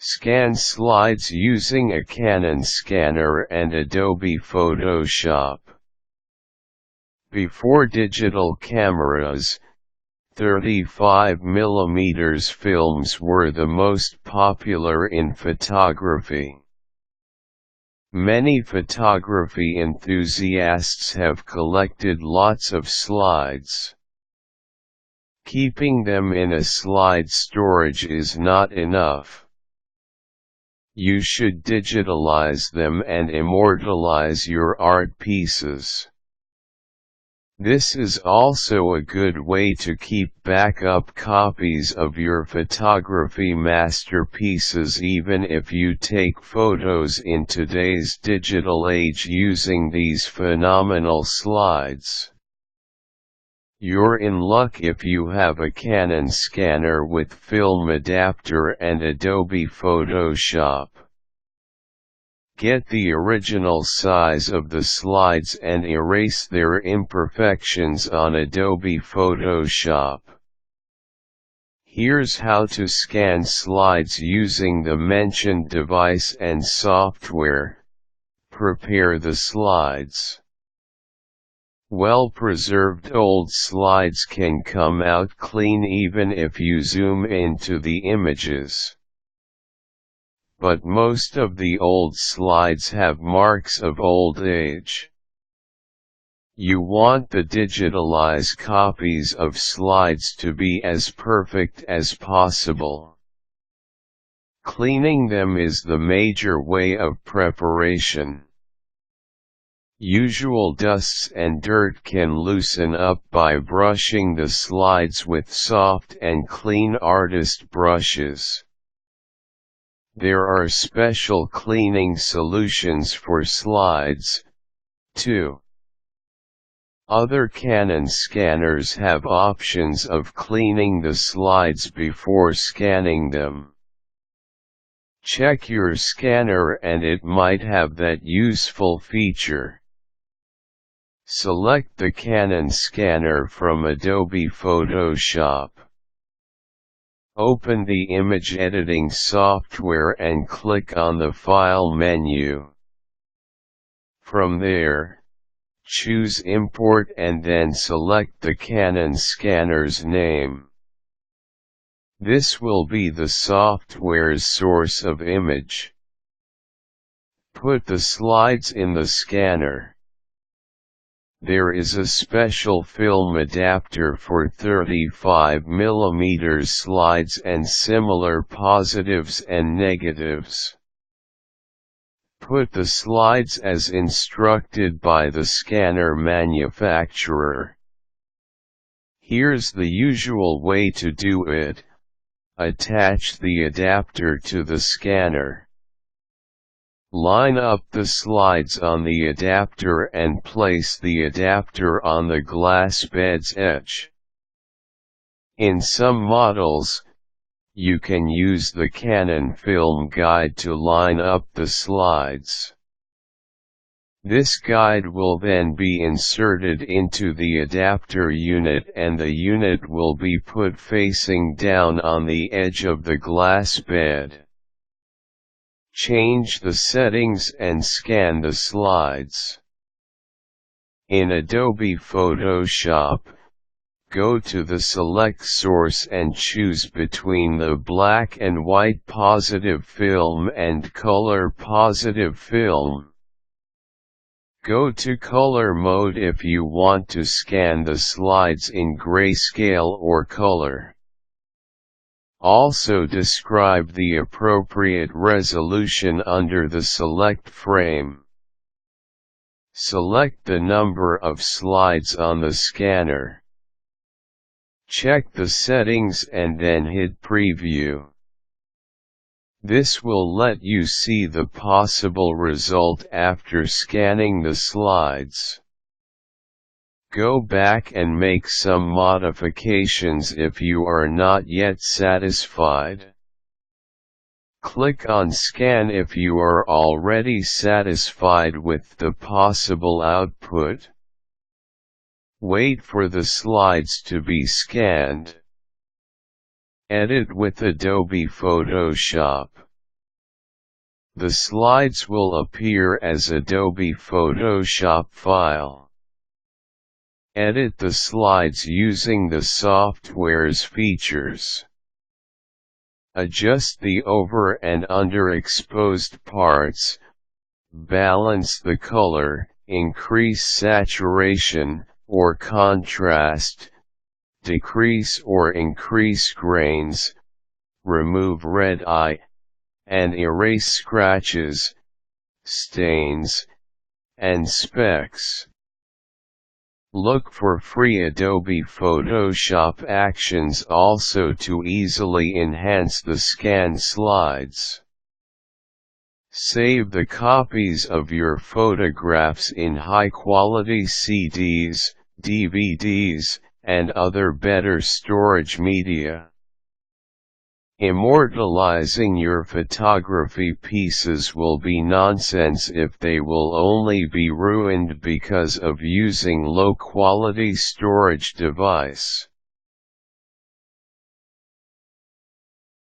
Scan slides using a Canon scanner and Adobe Photoshop. Before digital cameras, 35mm films were the most popular in photography. Many photography enthusiasts have collected lots of slides. Keeping them in a slide storage is not enough. You should digitalize them and immortalize your art pieces. This is also a good way to keep backup copies of your photography masterpieces even if you take photos in today's digital age using these phenomenal slides. You're in luck if you have a Canon scanner with film adapter and Adobe Photoshop. Get the original size of the slides and erase their imperfections on Adobe Photoshop. Here's how to scan slides using the mentioned device and software. Prepare the slides. Well-preserved old slides can come out clean even if you zoom into the images. But most of the old slides have marks of old age. You want the digitalized copies of slides to be as perfect as possible. Cleaning them is the major way of preparation. Usual dusts and dirt can loosen up by brushing the slides with soft and clean artist brushes. There are special cleaning solutions for slides, too. Other Canon scanners have options of cleaning the slides before scanning them. Check your scanner and it might have that useful feature. Select the Canon scanner from Adobe Photoshop. Open the image editing software and click on the File menu. From there, choose Import and then select the Canon scanner's name. This will be the software's source of image. Put the slides in the scanner. There is a special film adapter for 35mm slides and similar positives and negatives. Put the slides as instructed by the scanner manufacturer. Here's the usual way to do it. Attach the adapter to the scanner. Line up the slides on the adapter and place the adapter on the glass bed's edge. In some models, you can use the Canon Film guide to line up the slides. This guide will then be inserted into the adapter unit and the unit will be put facing down on the edge of the glass bed. Change the settings and scan the slides. In Adobe Photoshop, go to the select source and choose between the black and white positive film and color positive film. Go to color mode if you want to scan the slides in grayscale or color. Also describe the appropriate resolution under the select frame. Select the number of slides on the scanner. Check the settings and then hit Preview. This will let you see the possible result after scanning the slides. Go back and make some modifications if you are not yet satisfied. Click on Scan if you are already satisfied with the possible output. Wait for the slides to be scanned. Edit with Adobe Photoshop. The slides will appear as Adobe Photoshop file. Edit the slides using the software's features. Adjust the over and underexposed parts. Balance the color, increase saturation or contrast, decrease or increase grains, remove red eye, and erase scratches, stains, and specks. Look for free Adobe Photoshop actions also to easily enhance the scan slides. Save the copies of your photographs in high-quality CDs, DVDs, and other better storage media. Immortalizing your photography pieces will be nonsense if they will only be ruined because of using low-quality storage device.